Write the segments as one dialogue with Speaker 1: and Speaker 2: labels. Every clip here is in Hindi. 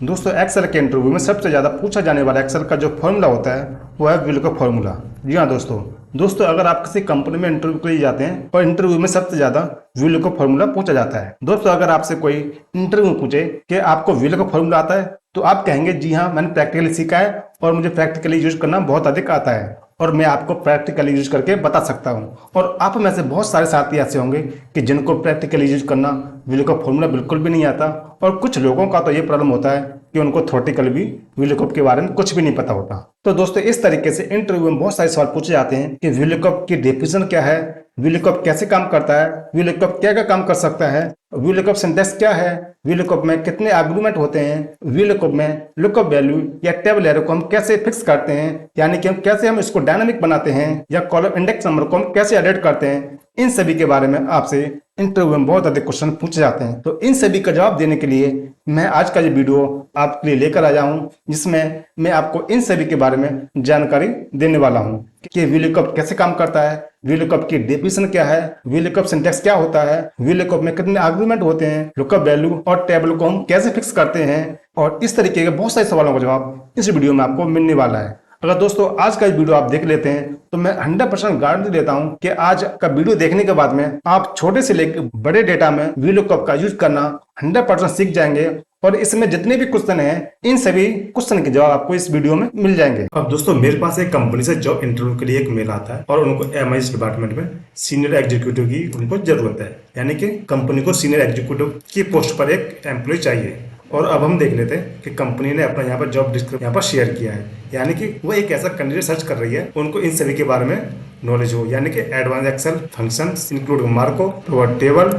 Speaker 1: दोस्तों एक्सेल के इंटरव्यू में सबसे ज़्यादा पूछा जाने वाला एक्सेल का जो फॉर्मूला होता है वो है VLOOKUP फॉर्मूला। जी हाँ दोस्तों अगर आप किसी कंपनी में इंटरव्यू के लिए जाते हैं और इंटरव्यू में सबसे ज़्यादा VLOOKUP फॉर्मूला पूछा जाता है। दोस्तों अगर आपसे कोई इंटरव्यू में पूछे कि आपको VLOOKUP फॉर्मूला आता है तो आप कहेंगे जी हाँ, मैंने प्रैक्टिकली सीखा है और मुझे प्रैक्टिकली यूज करना बहुत अधिक आता है और मैं आपको प्रैक्टिकली यूज करके बता सकता हूँ। और आप में से बहुत सारे साथी ऐसे होंगे कि जिनको प्रैक्टिकली यूज करना VLOOKUP फॉर्मूला बिल्कुल भी नहीं आता, और कुछ लोगों का तो ये प्रॉब्लम होता है कि उनको थ्योरेटिकल भी VLOOKUP के बारे में कुछ भी नहीं पता होता। तो दोस्तों इस तरीके से इंटरव्यू में बहुत सारे सवाल पूछे जाते हैं कि VLOOKUP की डेफिनेशन क्या है, VLOOKUप कैसे काम करता है, VLOOKUप क्या क्या काम कर सकता है, VLOOKUप सिंटैक्स क्या है, VLOOKUप में कितने आर्गुमेंट होते हैं, VLOOKUप में लुकअप वैल्यू या टेबल एरो को हम कैसे फिक्स करते हैं, यानी कि हम इसको डायनामिक बनाते हैं, या कॉलम इंडेक्स नंबर को हम कैसे एडिट करते हैं। इन सभी के बारे में आपसे इंटरव्यू में बहुत अधिक क्वेश्चन पूछे जाते हैं। तो इन सभी का जवाब देने के लिए मैं आज का ये वीडियो आपके लिए लेकर आया हूं, जिसमें मैं आपको इन सभी के बारे में जानकारी देने वाला हूं कि VLOOKUP कैसे काम करता है, VLOOKUप की डेफिनेशन क्या है, VLOOKUप सिंटैक्स क्या होता है, VLOOKUप में कितने आर्गुमेंट होते हैं, लुकअप वैल्यू और टेबल को हम कैसे फिक्स करते हैं, और इस तरीके के बहुत सारे सवालों का जवाब इस वीडियो में आपको मिलने वाला है। अगर दोस्तों आज का वीडियो आप देख लेते हैं तो मैं 100% गारंटी देता हूं कि आज का वीडियो देखने के बाद में आप छोटे से लेकर बड़े डेटा में VLOOKUP का यूज करना 100% सीख जाएंगे, और इसमें जितने भी क्वेश्चन हैं इन सभी क्वेश्चन के जवाब आपको इस वीडियो में मिल जाएंगे। अब दोस्तों मेरे पास एक कंपनी से जॉब इंटरव्यू के लिए एक मेल आता है और उनको MIS डिपार्टमेंट में सीनियर एग्जीक्यूटिव की उनको जरूरत है, यानी कि कंपनी को सीनियर एग्जीक्यूटिव की पोस्ट पर एक एम्प्लॉय चाहिए। और अब हम देख लेते हैं कि कंपनी ने अपना यहाँ पर जॉब डिस्क्रिप्शन यहाँ पर शेयर किया है, यानी कि वो एक ऐसा कैंडिडेट सर्च कर रही है उनको इन सभी के बारे में नॉलेज हो, यानी कि advance excel functions include markup, table,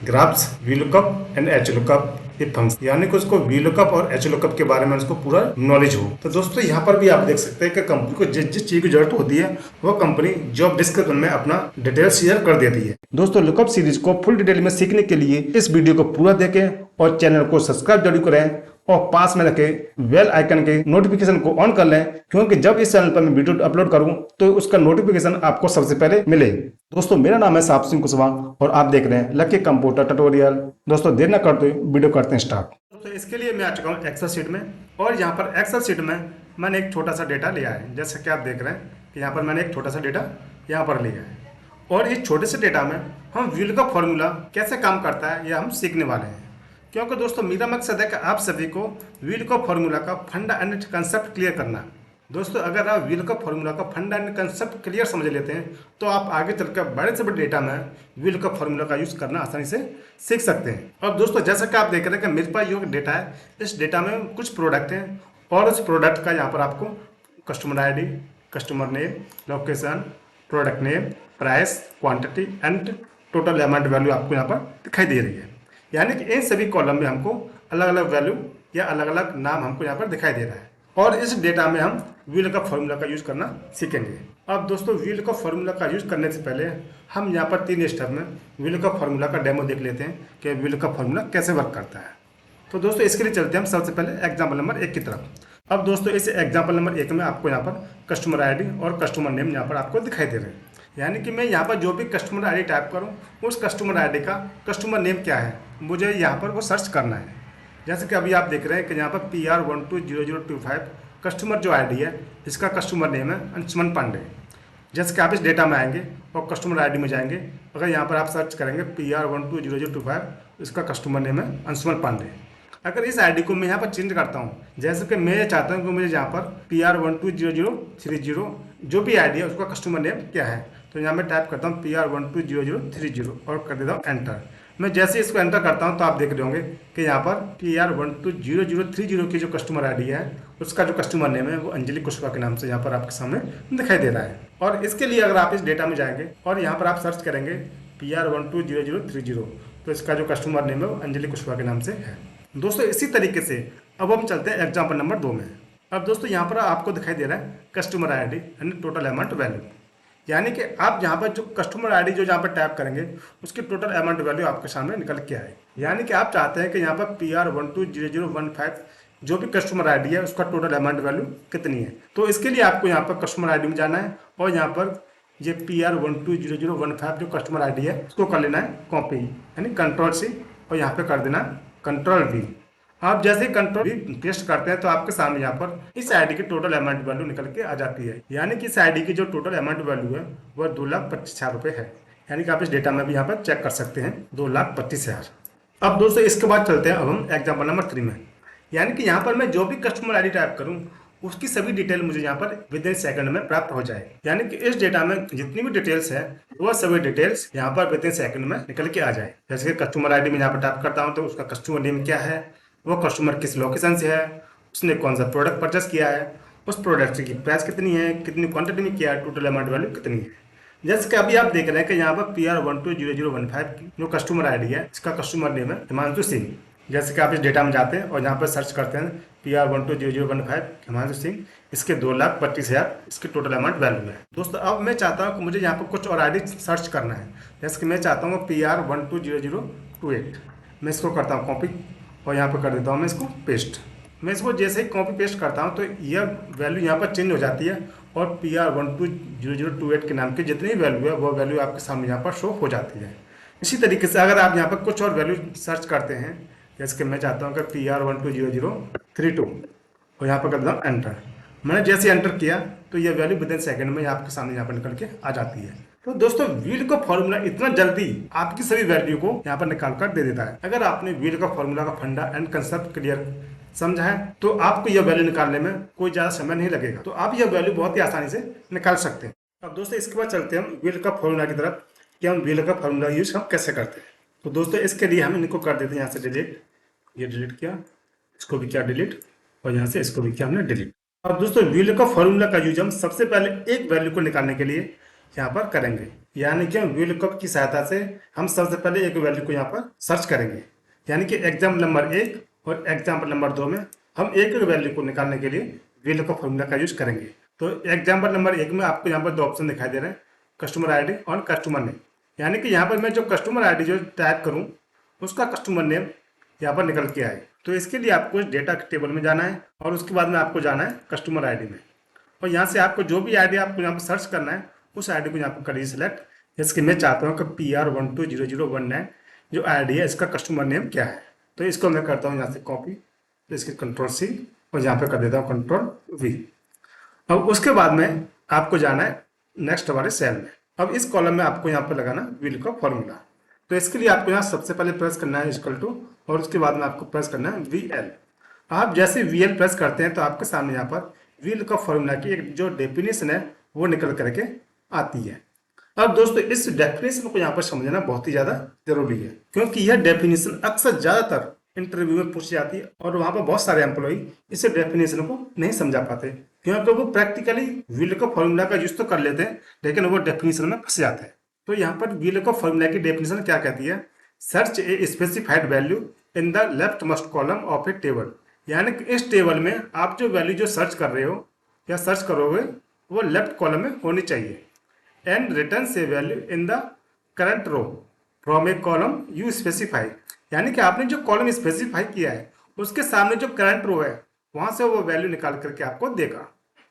Speaker 1: graphs, VLOOKUP and HLOOKUP ये फंक्शन, यानी कि उसको VLOOKUP और HLOOKUP के बारे में उसको पूरा नॉलेज हो। तो दोस्तों यहाँ पर भी आप देख सकते हैं कि कंपनी को जिस जिस चीज की जरूरत होती है वो कंपनी जॉब डिस्क्रिप्शन में अपना डिटेल शेयर कर देती है। दोस्तों लुकअप सीरीज को फुल डिटेल में सीखने के लिए इस वीडियो को पूरा देखें और चैनल को सब्सक्राइब जरूर करें और पास में रखे बेल आइकन के नोटिफिकेशन को ऑन कर लें, क्योंकि जब इस चैनल पर मैं वीडियो अपलोड करूं तो उसका नोटिफिकेशन आपको सबसे पहले मिले। दोस्तों मेरा नाम है साहब सिंह कुशवाहा और आप देख रहे हैं लकी कंप्यूटर ट्यूटोरियल। दोस्तों देर न करते वीडियो करते हैं स्टार्ट। दोस्तों इसके लिए मैं आ चुका हूँ एक्सेल शीट में, और यहाँ पर एक्सेल शीट में मैंने एक छोटा सा डेटा लिया है। जैसे कि आप देख रहे हैं कि यहाँ पर मैंने एक छोटा सा डेटा यहाँ पर लिया है, और इस छोटे से डेटा में हम VLOOKUP फॉर्मूला कैसे काम करता है यह हम सीखने वाले हैं। क्योंकि दोस्तों मेरा मकसद है कि आप सभी को VLOOKUP फॉर्मूला का फंडा एंड कंसेप्ट क्लियर करना। दोस्तों अगर आप VLOOKUP फॉर्मूला का फंडा एंड कंसेप्ट क्लियर समझ लेते हैं तो आप आगे चलकर बड़े से बड़े डेटा में VLOOKUP फॉर्मूला का यूज़ करना आसानी से सीख सकते हैं। अब दोस्तों जैसा कि आप देख रहे हैं कि मेरे पास जो डेटा है, इस डेटा में कुछ प्रोडक्ट हैं, और उस प्रोडक्ट का यहाँ पर आपको customer ID, customer name, location, product name, price, quantity and total amount value आपको यहाँ पर दिखाई दे रही है। यानी कि इन सभी कॉलम में हमको अलग अलग वैल्यू या अलग अलग नाम हमको यहाँ पर दिखाई दे रहा है, और इस डेटा में हम VLOOKUP फॉर्मूला का यूज़ करना सीखेंगे। अब दोस्तों VLOOKUP फॉर्मूला का यूज़ करने से पहले हम यहाँ पर 3 स्टेप में VLOOKUप फॉर्मूला का डेमो देख लेते हैं कि VLOOKUप फॉर्मूला कैसे वर्क करता है। तो दोस्तों इसके लिए चलते हैं हम सबसे पहले एग्जाम्पल नंबर 1 की तरफ। अब दोस्तों इस एग्जाम्पल नंबर 1 में आपको यहाँ पर कस्टमर ID और कस्टमर नेम यहाँ पर आपको दिखाई दे रहे हैं, यानी कि मैं यहाँ पर जो भी कस्टमर ID टाइप करूँ उस कस्टमर ID का कस्टमर नेम क्या है मुझे यहाँ पर वो सर्च करना है। जैसे कि अभी आप देख रहे हैं कि यहाँ पर PR120025 कस्टमर जो ID है, इसका कस्टमर नेम है अंशुमन पांडे। जैसे कि आप इस डेटा में आएंगे और कस्टमर ID में जाएंगे, अगर यहाँ पर आप सर्च करेंगे PR120025, इसका कस्टमर नेम है अंशुमन पांडे। अगर इस ID को मैं यहाँ पर चेंज करता हूँ, जैसे कि मैं ये चाहता हूँ कि मुझे यहाँ पर PR120030 जो भी ID है उसका कस्टमर नेम क्या है, तो यहाँ मैं टाइप करता हूँ PR120030 और कर देता हूँ एंटर। मैं जैसे इसको एंटर करता हूँ तो आप देख रहे होंगे कि यहाँ पर PR120030 की जो कस्टमर ID है उसका जो कस्टमर नेम है वो अंजलि कुशवाहा के नाम से यहाँ पर आपके सामने दिखाई दे रहा है। और इसके लिए अगर आप इस डेटा में जाएंगे और यहाँ पर आप सर्च करेंगे PR120030, तो इसका जो कस्टमर नेम है वो अंजलि कुशवाहा के नाम से है। दोस्तों इसी तरीके से अब हम चलते हैं एग्जाम्पल नंबर 2 में। अब दोस्तों यहाँ पर आपको दिखाई दे रहा है customer ID and total amount value, यानी कि आप यहाँ पर जो कस्टमर ID जो यहाँ पर टाइप करेंगे उसकी टोटल अमाउंट वैल्यू आपके सामने निकल के आए। यानी कि आप चाहते हैं कि यहाँ पर PR120015 जो भी कस्टमर ID है उसका टोटल अमाउंट वैल्यू कितनी है। तो इसके लिए आपको यहाँ पर कस्टमर ID में जाना है और यहाँ पर ये PR120015 जो कस्टमर ID है उसको कर लेना है कॉपी, यानी Ctrl C और यहाँ पे कर देना Ctrl V। आप जैसे ही कंट्रोल पेस्ट करते हैं तो आपके सामने यहाँ पर इस आईडी की टोटल अमाउंट वैल्यू निकल के आ जाती है। यानी कि इस आईडी की जो टोटल अमाउंट वैल्यू है वह 2,25,000 रुपये है। यानी कि आप इस डेटा में भी यहाँ पर चेक कर सकते हैं 2,25,000। अब दोस्तों इसके बाद चलते हैं अब हम एग्जाम्पल नंबर 3 में। यानी कि यहाँ पर मैं जो भी कस्टमर आईडी टाइप करूँ उसकी सभी डिटेल मुझे यहाँ पर विद इन सेकंड में प्राप्त हो जाए। यानी कि इस डेटा में जितनी भी डिटेल्स है वह सभी डिटेल्स यहाँ पर विद इन सेकंड में निकल के आ जाए। जैसे कि कस्टमर आईडी में यहाँ पर टाइप करता हूँ तो उसका कस्टमर नेम क्या है, वो कस्टमर किस लोकेशन से है, उसने कौन सा प्रोडक्ट परचेस किया है, उस प्रोडक्ट की प्राइस कितनी है, कितनी क्वांटिटी में किया है, टोटल अमाउंट वैल्यू कितनी है। जैसे कि अभी आप देख रहे हैं कि यहाँ पर PR120015 की जो कस्टमर आईडी है इसका कस्टमर नेम है हिमांशु सिंह। जैसे कि आप इस डेटा में जाते हैं और यहाँ पर सर्च करते हैं PR120015 हिमांशु सिंह, इसके 2,25,000 इसकी टोटल अमाउंट वैल्यू है। दोस्तों अब मैं चाहता हूँ कि मुझे यहाँ पर कुछ और आईडी सर्च करना है। जैसे कि मैं चाहता हूँ PR120028, मैं इसको करता हूँ कॉपी और यहाँ पर कर देता हूँ मैं इसको पेस्ट। मैं इसको जैसे ही कॉपी पेस्ट करता हूँ तो यह वैल्यू यहाँ पर चेंज हो जाती है और PR120028 के नाम की जितनी वैल्यू है वो वैल्यू आपके सामने यहाँ पर शो हो जाती है। इसी तरीके से अगर आप यहाँ पर कुछ और वैल्यू सर्च करते हैं, जैसे कि मैं चाहता हूँ कि PR120032 और यहाँ पर कर देता हूँ एंटर। मैंने जैसे एंटर किया तो यह वैल्यू विद इन सेकंड में आपके सामने यहाँ पर निकल के आ जाती है। तो दोस्तों व्हील का फॉर्मूला इतना जल्दी आपकी सभी वैल्यू को यहाँ पर निकाल कर दे देता है। अगर आपने व्हील का फॉर्मूला का फंडा एंड कंसेप्ट क्लियर समझा है तो आपको यह वैल्यू निकालने में कोई ज्यादा समय नहीं लगेगा, तो आप यह वैल्यू बहुत ही आसानी से निकाल सकते हैं। अब दोस्तों इसके बाद चलते हैं हम व्हील का फॉर्मूला की तरफ कि हम व्हील का फॉर्मूला यूज हम कैसे करते हैं। तो दोस्तों इसके लिए हम इनको कर देते हैं यहाँ से डिलीट, ये डिलीट किया, इसको भी किया डिलीट और यहाँ से इसको भी किया हमने डिलीट। अब दोस्तों व्हील का फॉर्मूला का यूज हम सबसे पहले एक वैल्यू को निकालने के लिए यहाँ पर करेंगे। यानी कि व्हील कप की सहायता से हम सबसे पहले एक वैल्यू को यहाँ पर सर्च करेंगे। यानी कि एग्जाम्पल नंबर 1 और एग्जाम्पल नंबर 2 में हम एक वैल्यू को निकालने के लिए व्हील का फॉर्मूला का यूज करेंगे। तो एग्जाम्पल नंबर 1 में आपको यहाँ पर दो ऑप्शन दिखाई दे रहे हैं, कस्टमर आईडी और कस्टमर नेम। यानी कि यहाँ पर मैं जो कस्टमर आईडी जो टाइप करूँ उसका कस्टमर नेम यहाँ पर निकल के आए। तो इसके लिए आपको इस डेटा टेबल में जाना है और उसके बाद में आपको जाना है कस्टमर आईडी में और यहाँ से आपको जो भी आईडी आपको यहाँ पर सर्च करना है उस आईडी को यहाँ पर करिए सिलेक्ट। जैसे कि मैं चाहता हूँ कि PR120019 जो आईडी है इसका कस्टमर नेम क्या है, तो इसको मैं करता हूँ यहाँ से कॉपी, तो इसके Ctrl+C और यहाँ पे कर देता हूँ Ctrl+V। अब उसके बाद में आपको जाना है नेक्स्ट वाले सेल में। अब इस कॉलम में आपको यहाँ पर लगाना व्हील का फॉर्मूला। तो इसके लिए आपको यहाँ सबसे पहले प्रेस करना है इक्वल टू और उसके बाद में आपको प्रेस करना है VL। आप जैसे VL प्रेस करते हैं तो आपके सामने यहाँ पर व्हील का फॉर्मूला की एक जो डेफिनेशन है वो निकल करके आती है। अब दोस्तों इस डेफिनेशन को यहाँ पर समझना बहुत ही ज्यादा जरूरी है क्योंकि यह डेफिनेशन अक्सर ज्यादातर इंटरव्यू में पूछी जाती है और वहां पर बहुत सारे एम्प्लॉय इस डेफिनेशन को नहीं समझा पाते क्योंकि वो प्रैक्टिकली व्हील का फॉर्मूला का यूज तो कर लेते हैं लेकिन वो डेफिनेशन में फंस जाते हैं। तो यहाँ पर व्हील का फॉर्मूला की डेफिनेशन क्या कहती है, search a specified value in the left most column of A table. यानी कि इस टेबल में आप जो वैल्यू जो सर्च कर रहे हो या सर्च करोगे वो लेफ्ट कॉलम में होनी चाहिए एंड रिटर्न से value in the current row from a column you specify. यानी कि आपने जो कॉलम स्पेसिफाई किया है उसके सामने जो करंट रो है वहां से वो वैल्यू निकाल करके आपको देगा।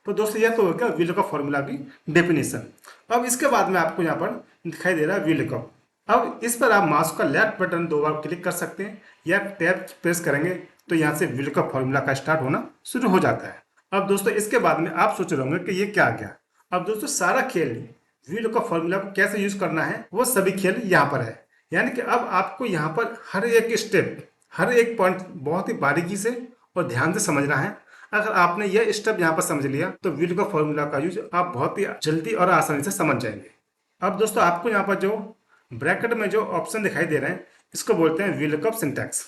Speaker 1: तो दोस्तों यह तो हो गया व्हील का फॉर्मूला की डेफिनेशन। अब इसके बाद में आपको यहाँ पर दिखाई दे रहा है व्हील कप। अब इस पर आप माउस का लेफ्ट बटन 2 बार क्लिक कर सकते हैं या टैब प्रेस करेंगे तो यहाँ से व्हील का फॉर्मूला का स्टार्ट होना शुरू हो जाता है। अब दोस्तों इसके बाद में आप सोच रहे होंगे कि ये क्या गया। अब दोस्तों सारा खेल व्हील का फॉर्मूला को कैसे यूज करना है वो सभी खेल यहाँ पर है। यानी कि अब आपको यहाँ पर हर एक स्टेप हर एक पॉइंट बहुत ही बारीकी से और ध्यान से समझना है। अगर आपने यह स्टेप यहाँ पर समझ लिया तो व्हील का फॉर्मूला का यूज आप बहुत ही जल्दी और आसानी से समझ जाएंगे। अब दोस्तों आपको यहाँ पर जो ब्रैकेट में जो ऑप्शन दिखाई दे रहे हैं इसको बोलते हैं व्हील कप सिंटैक्स।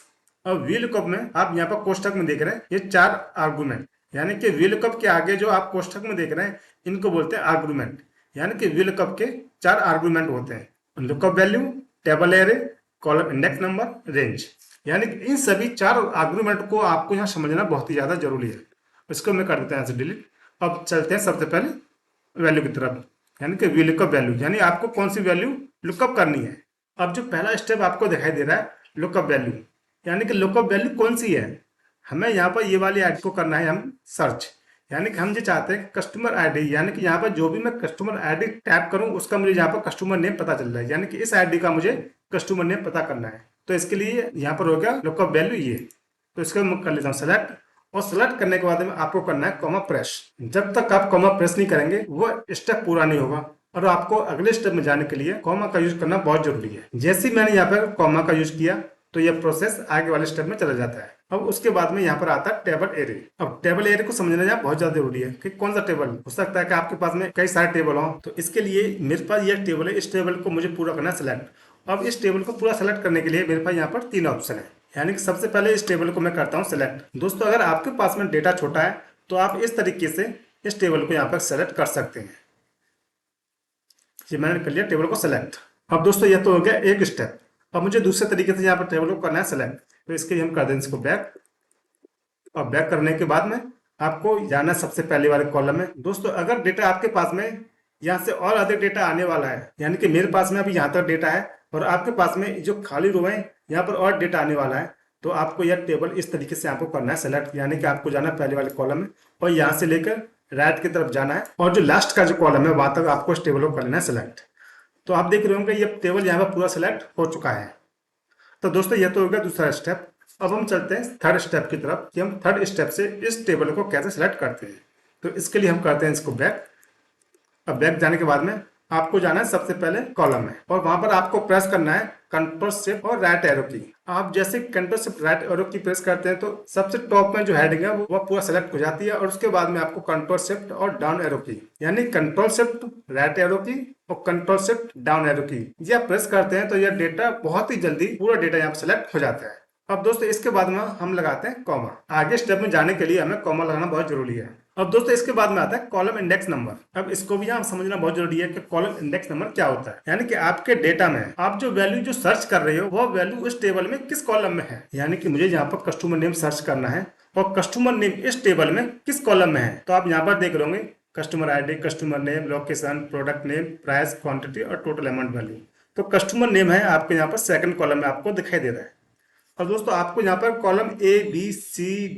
Speaker 1: अब व्हील कप में आप यहाँ पर कोष्ठक में देख रहे हैं ये 4 आर्गुमेंट, यानी कि व्हील कप के आगे जो आप कोष्ठक में देख रहे हैं इनको बोलते हैं आर्गुमेंट। यानी कि व्हील कप के 4 आर्गुमेंट होते हैं, lookup value, table array, column index number, range. यानी कि इन सभी 4 आर्गुमेंट को आपको यहाँ समझना बहुत ही ज्यादा जरूरी है। इसको मैं कर देता हूँ यहाँ से डिलीट। अब चलते हैं सबसे पहले वैल्यू की तरफ, यानी कि लुकअप वैल्यू, यानी आपको कौन सी वैल्यू लुकअप करनी है। अब जो पहला स्टेप आपको दिखाई दे रहा है लुकअप वैल्यू, यानी कि लुकअप वैल्यू कौन सी है, हमें यहाँ पर ये वाली आईडी को करना है हम सर्च। यानी कि हम ये चाहते हैं कस्टमर आईडी, यानी कि यहाँ पर जो भी मैं कस्टमर आईडी टैप करूँ उसका मुझे यहाँ पर कस्टमर नेम पता चल रहा है, यानी कि इस आईडी का मुझे कस्टमर नेम पता करना है। तो इसके लिए यहाँ पर हो गया लुकअप वैल्यू ये। तो इसको मैं कर लेता हूँ सेलेक्ट, और सेलेक्ट करने के बाद में आपको करना है कॉमा प्रेस। जब तक आप कॉमा प्रेस नहीं करेंगे वो स्टेप पूरा नहीं होगा, और आपको अगले स्टेप में जाने के लिए कॉमा का यूज करना बहुत जरूरी है। जैसे ही मैंने यहाँ पर कॉमा का यूज किया तो यह प्रोसेस आगे वाले स्टेप में चला जाता है। अब उसके बाद में यहाँ पर आता है टेबल एरे। अब टेबल एरे को समझना यहाँ बहुत ज्यादा जरूरी है कि कौन सा टेबल हो सकता है कि आपके पास में कई सारे टेबल हो, तो इसके लिए मेरे पास यह टेबल है, इस टेबल को मुझे पूरा करना है सेलेक्ट। अब इस टेबल को पूरा सेलेक्ट करने के लिए मेरे पास यहाँ पर 3 ऑप्शन है, यानी कि सबसे पहले इस टेबल को मैं करता हूँ सेलेक्ट। दोस्तों अगर आपके पास में डेटा छोटा है तो आप इस तरीके से इस टेबल को यहाँ पर सेलेक्ट कर सकते हैं। ये मैंने कर लिया टेबल को सेलेक्ट। अब दोस्तों यह तो हो गया एक स्टेप। अब मुझे दूसरे तरीके से यहाँ पर टेबल को करना है सेलेक्ट, तो इसके लिए हम कर दें इसको बैक। और बैक करने के बाद में आपको जाना है सबसे पहले वाले कॉलम में। दोस्तों अगर डेटा आपके पास में यहाँ से और अधिक डेटा आने वाला है, यानी कि मेरे पास में अभी यहाँ तक डेटा है और आपके पास में जो खाली रो है यहाँ पर और डेटा आने वाला है, तो आपको यह टेबल इस तरीके से आपको करना है सेलेक्ट, यानी कि आपको जाना है पहले वाले कॉलम में और यहाँ से लेकर राइट की तरफ जाना है, और जो लास्ट का जो कॉलम है वहां तक आपको इस टेबल को कर लेना है सेलेक्ट। तो आप देख रहे होंगे ये टेबल यहाँ पर पूरा सेलेक्ट हो चुका है। तो दोस्तों यह तो हो गया दूसरा स्टेप। अब हम चलते हैं थर्ड स्टेप की तरफ कि हम थर्ड स्टेप से इस टेबल को कैसे सेलेक्ट करते हैं। तो इसके लिए हम करते हैं इसको बैक। अब बैक जाने के बाद में आपको जाना है सबसे पहले कॉलम में, और वहां पर आपको प्रेस करना है कंट्रोल शिफ्ट और राइट एरो की। आप जैसे कंट्रोल शिफ्ट राइट एरो की प्रेस करते हैं तो सबसे टॉप में जो हेडिंग है वो पूरा सेलेक्ट हो जाती है, और उसके बाद में आपको कंट्रोल शिफ्ट और डाउन एरो की, यानी कंट्रोल शिफ्ट राइट एरो की और कंट्रोल शिफ्ट डाउन एरो की, ये आप प्रेस करते हैं तो यह डेटा बहुत ही जल्दी पूरा डेटा यहाँ पर सेलेक्ट हो जाता है। अब दोस्तों इसके बाद में हम लगाते हैं कॉमा। आगे स्टेप में जाने के लिए हमें कॉमा लगाना बहुत जरूरी है। अब दोस्तों इसके बाद में आता है कॉलम इंडेक्स नंबर। अब इसको भी यहाँ समझना बहुत जरूरी है कि कॉलम इंडेक्स नंबर क्या होता है, यानी कि आपके डेटा में आप जो वैल्यू जो सर्च कर रहे हो वो वैल्यू उस टेबल में किस कॉलम में है। यानी कि मुझे यहाँ पर कस्टमर नेम सर्च करना है और कस्टमर नेम इस टेबल में किस कॉलम में है, तो आप यहाँ पर देख रहे होंगे customer ID, customer name, location, product name, price, quantity और टोटल अमाउंट वैल्यू। तो कस्टमर नेम है आपके यहाँ पर सेकंड कॉलम में आपको दिखाई दे रहा है। और दोस्तों आपको यहाँ पर कॉलम ABCDEFG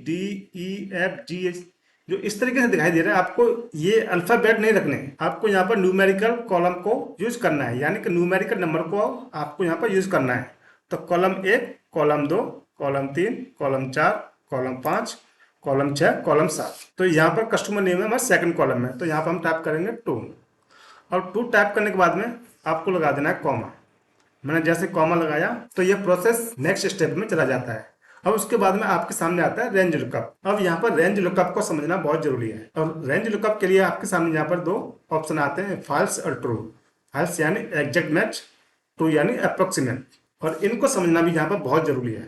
Speaker 1: जो इस तरीके से दिखाई दे रहा है, आपको ये अल्फाबेट नहीं रखने, आपको यहाँ पर न्यूमेरिकल कॉलम को यूज करना है, यानी कि न्यूमेरिकल नंबर को आपको यहाँ पर यूज करना है। तो column 1, column 2, column 3, column 4, column 5, column 6, column 7। तो यहाँ पर कस्टमर नेम है हमारा सेकंड कॉलम में, तो यहाँ पर हम टाइप करेंगे 2, और 2 टाइप करने के बाद में आपको लगा देना है कॉमा। मैंने जैसे कॉमा लगाया तो यह प्रोसेस नेक्स्ट स्टेप में चला जाता है। अब उसके बाद में आपके सामने आता है रेंज लुकअप। अब यहाँ पर रेंज लुकअप को समझना बहुत जरूरी है, और रेंज लुकअप के लिए आपके सामने यहाँ पर 2 ऑप्शन आते हैं, फॉल्स और ट्रू। फॉल्स यानी एग्जैक्ट मैच, ट्रू यानी अप्रोक्सीमेट, और इनको समझना भी यहाँ पर बहुत जरूरी है।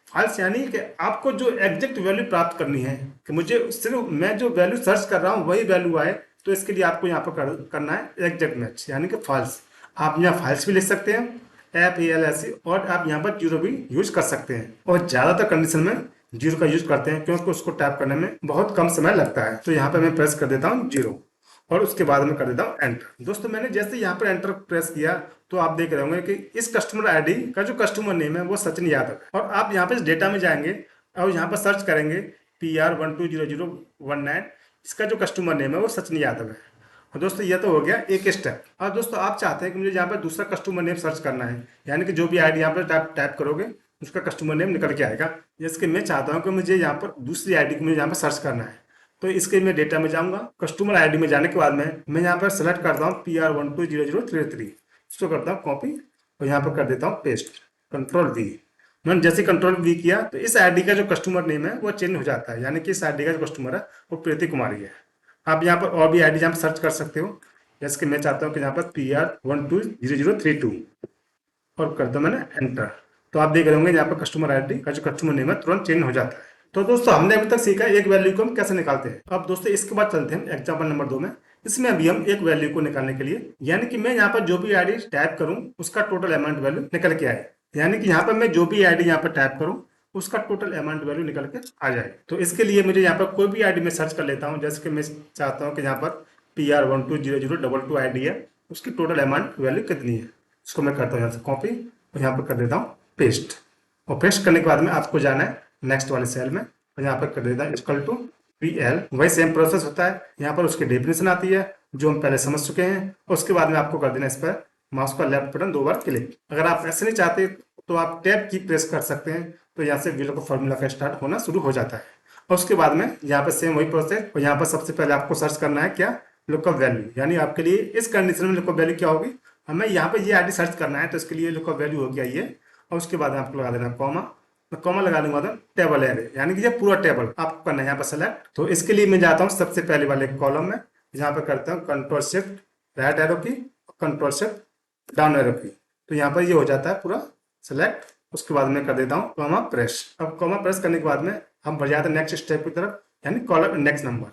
Speaker 1: फॉल्स यानी कि आपको जो एग्जैक्ट वैल्यू प्राप्त करनी है, कि मुझे सिर्फ मैं जो वैल्यू सर्च कर रहा हूँ वही वैल्यू आए, तो इसके लिए आपको यहाँ पर करना है एग्जैक्ट मैच यानी कि फॉल्स। आप यहाँ फॉल्स भी लिख सकते हैं FALS, और आप यहाँ पर 0 भी यूज कर सकते हैं, और ज्यादातर कंडीशन में 0 का यूज करते हैं क्योंकि उसको टाइप करने में बहुत कम समय लगता है। तो यहाँ पे मैं प्रेस कर देता हूँ 0, और उसके बाद में कर देता हूँ एंटर। दोस्तों मैंने जैसे यहाँ पर एंटर प्रेस किया तो आप देख रहे होंगे कि इस कस्टमर ID का जो कस्टमर नेम है वो सचिन यादव है, और आप यहाँ पे इस डेटा में जाएंगे और यहाँ पर सर्च करेंगे PR120019, इसका जो कस्टमर नेम है वो सचिन यादव है। और दोस्तों ये तो हो गया एक स्टेप। और दोस्तों आप चाहते हैं कि मुझे यहाँ पर दूसरा कस्टमर नेम सर्च करना है, यानी कि जो भी ID यहाँ पर टाइप करोगे उसका कस्टमर नेम निकल के आएगा। जैसे कि मैं चाहता हूँ कि मुझे यहाँ पर दूसरी ID को मुझे यहाँ पर सर्च करना है, तो इसके मैं डेटा में जाऊँगा, कस्टमर ID में जाने के बाद में मैं यहाँ पर सेलेक्ट करता हूँ PR120033, इसको करता हूँ कॉपी और यहाँ पर कर देता हूँ पेस्ट, Ctrl+V। मैंने जैसे Ctrl+V किया तो इस ID का जो कस्टमर नेम है वो चेंज हो जाता है, यानी कि इस ID का जो कस्टमर है वो प्रीति कुमारी है। आप यहाँ पर और भी ID यहाँ पर सर्च कर सकते हो, जैसे कि मैं चाहता हूँ कि यहाँ पर PR120032 और कर दो मैंने एंटर। तो आप देख रहे होंगे यहाँ पर कस्टमर ID का जो कस्टमर नेम है तुरंत चेंज हो जाता है। तो दोस्तों हमने अभी तक सीखा एक वैल्यू को हम कैसे निकालते हैं। अब दोस्तों इसके बाद चलते हैं एग्जाम्पल नंबर 2 में। इसमें अभी हम एक वैल्यू को निकालने के लिए, यानी कि मैं यहाँ पर जो भी ID टाइप करूँ उसका टोटल अमाउंट वैल्यू निकल के आए, यानी कि यहाँ पर मैं जो भी ID यहाँ पर टाइप करूँ उसका टोटल अमाउंट वैल्यू निकल के आ जाए। तो इसके लिए मुझे यहाँ पर कोई भी ID में सर्च कर लेता हूँ, जैसे कि मैं चाहता हूँ कि यहाँ पर PR120022 ID है, उसकी टोटल अमाउंट वैल्यू कितनी है, उसको मैं करता हूँ यहाँ से कॉपी और यहाँ पर कर देता हूँ पेस्ट। और पेस्ट करने के बाद में आपको जाना है नेक्स्ट वाले सेल में और यहाँ पर कर देता है इक्वल टू PL। वही सेम प्रोसेस होता है, यहाँ पर उसकी डेफिनेशन आती है जो हम पहले समझ चुके हैं। उसके बाद में आपको कर देना इस पर माउस का लेफ्ट बटन 2 बार क्लिक। अगर आप ऐसे नहीं चाहते तो आप टैब की प्रेस कर सकते हैं तो यहाँ से VLOOKUP फॉर्मूला का स्टार्ट होना शुरू हो जाता है। और उसके बाद में यहाँ पर सेम वही प्रोसेस, और यहाँ पर सबसे पहले आपको सर्च करना है क्या, लुकअप वैल्यू, यानी आपके लिए इस कंडीशन में लुकअप वैल्यू क्या होगी, हमें यहाँ पे ये आईडी सर्च करना है, तो इसके लिए लुकअप वैल्यू हो गया ये। और उसके बाद आपको लगा देना कॉमा, तो कॉमा लगाने के बाद टेबल एरे, यानी कि ये पूरा टेबल आपको करना है यहाँ पर सेलेक्ट। तो इसके लिए मैं जाता हूँ सबसे पहले वाले कॉलम में, यहाँ पर करता हूँ कंट्रोल शिफ्ट राइट एरो की, कंट्रोल शिफ्ट डाउन एरो की, तो यहाँ पर ये हो जाता है पूरा सेलेक्ट। उसके बाद मैं कर देता हूँ कॉमा प्रेस। अब कॉमा प्रेस करने के बाद में हम बढ़ जाते हैं नेक्स्ट स्टेप की तरफ, यानी कॉलम इंडेक्स नंबर।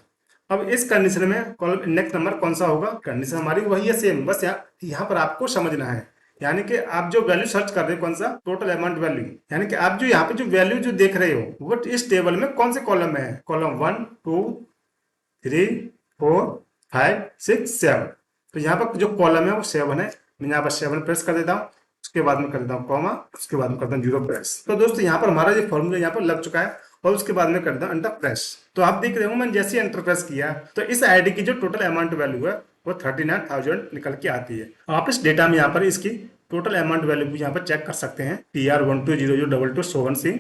Speaker 1: अब इस कंडीशन में कॉलम इंडेक्स नंबर कौन सा होगा, कंडीशन हमारी वही है सेम, बस यहाँ पर आपको समझना है, यानी कि आप जो वैल्यू सर्च कर रहे हो कौन सा, टोटल अमाउंट वैल्यू, यानी कि आप जो यहाँ पे जो वैल्यू जो देख रहे हो वो इस टेबल में कौन से कॉलम में है, कॉलम 1 2 3 4 5 6 7। तो यहाँ पर जो कॉलम है वो 7 है, मैं यहाँ पर 7 प्रेस कर देता हूँ। उसके बाद में कर देता हूँ कॉमा, उसके बाद में करता हूँ 0 प्रेस। तो दोस्तों यहाँ पर हमारा ये फॉर्मूला यहाँ पर लग चुका है, और उसके बाद में करता हूँ एंटर प्रेस। तो आप देख रहे हो मैंने जैसे एंटर प्रेस किया तो इस आईडी की जो टोटल अमाउंट वैल्यू है वो 39,000 निकल के आती है। आप इस डेटा में यहाँ पर इसकी टोटल अमाउंट वैल्यू भी यहाँ पर चेक कर सकते हैं, TR120022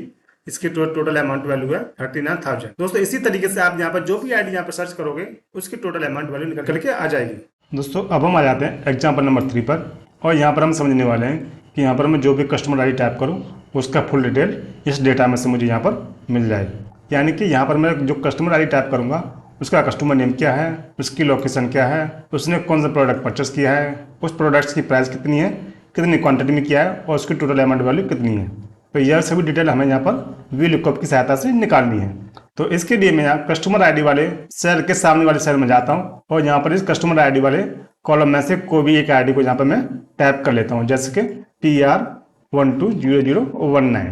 Speaker 1: इसकी टोटल अमाउंट वैल्यू है 39,000। दोस्तों इसी तरीके से आप यहाँ पर जो भी आईडी यहाँ पर सर्च करोगे उसकी टोटल अमाउंट वैल्यू निकल के आ जाएगी। दोस्तों अब हम आ जाते हैं एग्जाम्पल नंबर 3 पर, और यहाँ पर हम समझने वाले हैं कि यहाँ पर मैं जो भी कस्टमर आईडी टाइप करूँ उसका फुल डिटेल इस डेटा में से मुझे यहाँ पर मिल जाएगी। यानी कि यहाँ पर मैं जो कस्टमर आईडी टाइप करूँगा उसका कस्टमर नेम क्या है, उसकी लोकेशन क्या है, उसने कौन सा प्रोडक्ट परचेस किया है, उस प्रोडक्ट्स की प्राइस कितनी है, कितनी क्वांटिटी में किया है, और उसकी टोटल अमाउंट वैल्यू कितनी है। तो यह सभी डिटेल हमें यहाँ पर VLOOKUP की सहायता से निकालनी है। तो इसके लिए मैं यहाँ कस्टमर आईडी वाले सेल के सामने वाले सेल में जाता हूँ, और यहाँ पर इस कस्टमर आईडी वाले कॉलम में से कोई भी एक आईडी को यहाँ पर मैं टाइप कर लेता हूँ, जैसे कि PR120019,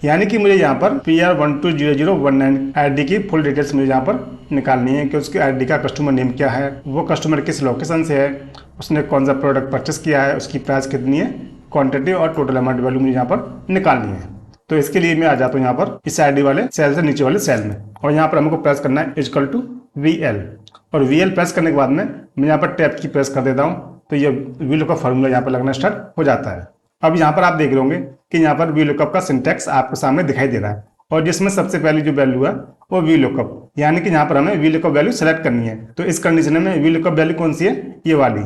Speaker 1: यानी कि मुझे यहाँ पर PR120019 आईडी की फुल डिटेल्स मुझे यहाँ पर निकालनी है कि उसकी आईडी का कस्टमर नेम क्या है, वो कस्टमर किस लोकेशन से है, उसने कौन सा प्रोडक्ट परचेस किया है, उसकी प्राइस कितनी है, क्वांटिटी और टोटल अमाउंट वैल्यू मुझे यहाँ पर निकालनी है। तो इसके लिए मैं आ जाता हूँ यहाँ पर इस आईडी वाले सेल से नीचे वाले सेल में, और यहाँ पर हमको प्रेस करना है =VL, और VL प्रेस करने के बाद में मैं यहाँ पर टैब की प्रेस कर देता हूँ, तो ये VLOOKUP फॉर्मूला यहाँ पर लगना स्टार्ट हो जाता है। अब यहाँ पर आप देख रहे होंगे कि यहाँ पर VLOOKUP का सिंटैक्स आपके सामने दिखाई दे रहा है, और जिसमें सबसे पहली जो वैल्यू है वो VLOOKUP, यानी कि यहाँ पर हमें VLOOKUP वैल्यू सेलेक्ट करनी है। तो इस कंडीशन में VLOOKUP वैल्यू कौन सी है, ये वाली।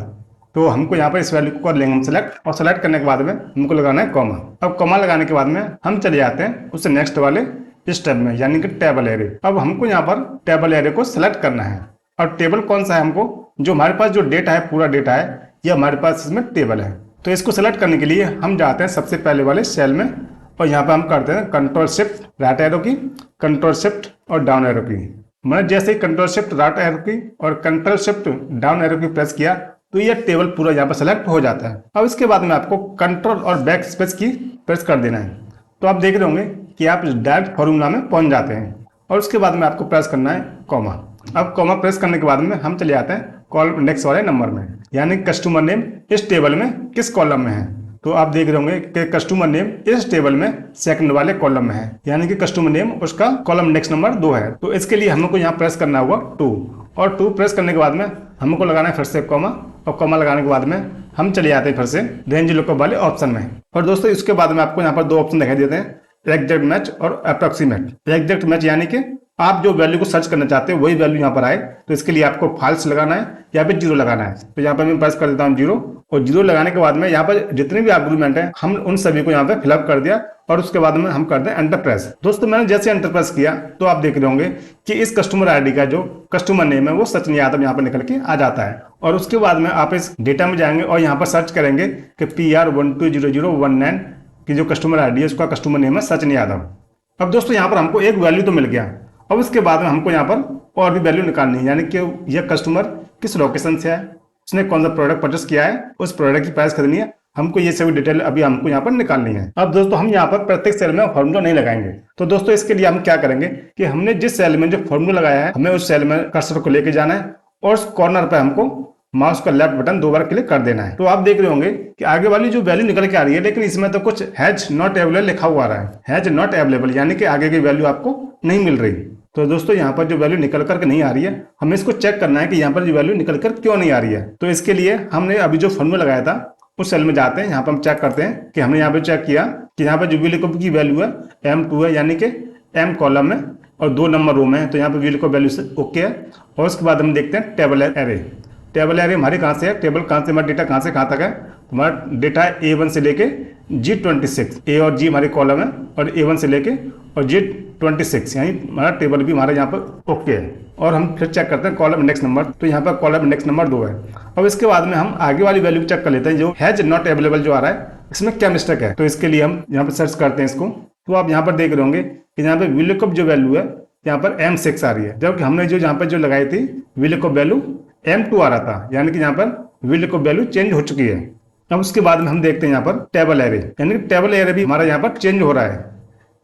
Speaker 1: तो हमको यहाँ पर इस वैल्यू को कर लेंगे हम सेलेक्ट, और सेलेक्ट करने के बाद में हमको लगाना है कॉमा। अब कॉमा लगाने के बाद में हम चले जाते हैं उससे नेक्स्ट वाले इस टैब में, यानी कि टेबल एरे। अब हमको यहाँ पर टेबल एरे को सेलेक्ट करना है, और टेबल कौन सा है, हमको जो हमारे पास जो डेटा है पूरा डेटा है ये हमारे पास इसमें टेबल है। तो इसको सेलेक्ट करने के लिए हम जाते हैं सबसे पहले वाले सेल में, और यहाँ पे हम करते हैं कंट्रोल शिफ्ट राइट एरो की, कंट्रोल शिफ्ट और डाउन एरो की। मैंने जैसे ही कंट्रोल शिफ्ट राइट एरो की और कंट्रोल शिफ्ट डाउन एरो की प्रेस किया तो यह टेबल पूरा यहाँ पर सेलेक्ट हो जाता है। अब इसके बाद में आपको कंट्रोल और बैक स्पेस की प्रेस कर देना है। तो आप देख रहे होंगे कि आप डायरेक्ट फॉर्मूला में पहुंच जाते हैं, और उसके बाद में आपको प्रेस करना है कॉमा। अब कॉमा प्रेस करने के बाद में हम चले जाते हैं कॉलम इंडेक्स वाले नंबर में, यानी कस्टमर नेम इस टेबल में किस कॉलम में है। तो आप देख रहे होंगे कि कस्टमर नेम इस टेबल में सेकंड वाले कॉलम में है, यानी कि कस्टमर नेम उसका कॉलम इंडेक्स नंबर 2 है। तो इसके लिए हमको यहाँ प्रेस करना होगा 2, और 2 प्रेस करने के बाद में हमको लगाना है फिर से कॉमा, और कॉमा लगाने के बाद में हम चले जाते हैं फिर से रेंज लुकअप वाले ऑप्शन में। और दोस्तों इसके बाद में आपको यहाँ पर 2 ऑप्शन दिखाई देते हैं, एग्जैक्ट मैच और अप्रोक्सीमेट। एग्जैक्ट मैच यानी कि आप जो वैल्यू को सर्च करना चाहते हो वही वैल्यू यहाँ पर आए, तो इसके लिए आपको फॉल्स लगाना है या फिर 0 लगाना है। तो यहाँ पर मैं प्रेस कर देता हूँ 0, और 0 लगाने के बाद में यहाँ पर जितने भी आर्गुमेंट है हम उन सभी को यहाँ पे फिलअप कर दिया, और उसके बाद में हम कर दें एंटर प्रेस। दोस्तों मैंने जैसे एंटर प्रेस किया तो आप देख रहे होंगे कि इस कस्टमर आईडी का जो कस्टमर नेम है वो सचिन यादव यहाँ पर निकल के आ जाता है। और उसके बाद में आप इस डेटा में जाएंगे और यहाँ पर सर्च करेंगे कि PR120019 की जो कस्टमर आईडी है उसका कस्टमर नेम है सचिन यादव। अब दोस्तों यहाँ पर हमको एक वैल्यू तो मिल गया, अब उसके बाद में हमको यहाँ पर और भी वैल्यू निकालनी है, यानी कि यह कस्टमर किस लोकेशन से है, उसने कौन सा प्रोडक्ट परचेस किया है, उस प्रोडक्ट की प्राइस कितनी है, हमको ये सभी डिटेल अभी हमको यहाँ पर निकालनी है। अब दोस्तों हम यहाँ पर प्रत्येक सेल में फॉर्मूला नहीं लगाएंगे, तो दोस्तों इसके लिए हम क्या करेंगे कि हमने जिस सेल में जो फॉर्मूला लगाया है हमें उस सेल में कर्सर को लेके जाना है, और उस कॉर्नर पर हमको माउस का लेफ्ट बटन 2 बार क्लिक कर देना है। तो आप देख रहे होंगे कि आगे वाली जो वैल्यू निकल के आ रही है, लेकिन इसमें तो कुछ हैज नॉट अवेलेबल लिखा हुआ रहा है, हैज नॉट अवेलेबल, यानी कि आगे की वैल्यू आपको नहीं मिल रही। तो दोस्तों यहाँ पर जो वैल्यू निकल करके नहीं आ रही है हमें इसको चेक करना है कि यहाँ पर जो वैल्यू निकल कर क्यों नहीं आ रही है। तो इसके लिए हमने अभी जो फॉर्मूला लगाया था उस सेल में जाते हैं, यहाँ पर हम चेक करते हैं कि हमने यहाँ पे चेक किया कि यहाँ पर जो VLOOKUP की वैल्यू है M2 है, यानी कि M कॉलम में और 2 नंबर रो में है, तो यहाँ पर VLOOKUP वैल्यू से ओके है। और उसके बाद हम देखते हैं टेबल एरे। टेबल एरे हमारी कहाँ से है, टेबल कहाँ से, हमारा डेटा कहाँ से कहाँ तक है, हमारा डेटा है A1 से लेके G26, A और G हमारे कॉलम है और A1 से लेके और G26, यानी हमारा टेबल भी हमारे यहाँ पर ओके है। और हम फिर चेक करते हैं कॉलम इंडेक्स नंबर, तो यहाँ पर कॉलम इंडेक्स नंबर 2 है। अब इसके बाद में हम आगे वाली वैल्यू चेक कर लेते हैं, जो हैज नॉट अवेलेबल जो आ रहा है इसमें क्या मिस्टेक है। तो इसके लिए हम यहाँ पर सर्च करते हैं इसको, तो आप यहाँ पर देख रहे होंगे कि यहाँ पे VLOOKUP जो वैल्यू है यहाँ पर M6 आ रही है, जबकि हमने जो यहाँ पर जो लगाई थी VLOOKUP वैल्यू M2 आ रहा था, यानी कि यहाँ पर VLOOKUP वैल्यू चेंज हो चुकी है। अब उसके बाद में हम देखते हैं यहाँ पर टेबल एरे, यानी कि टेबल एरे भी हमारा यहाँ पर चेंज हो रहा है,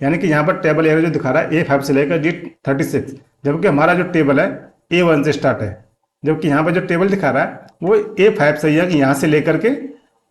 Speaker 1: यानी कि यहाँ पर टेबल एरे जो दिखा रहा है A5 से लेकर G36, जबकि हमारा जो टेबल है A1 से स्टार्ट है, जबकि यहाँ पर जो टेबल दिखा रहा है वो A5 से है कि यहाँ से लेकर के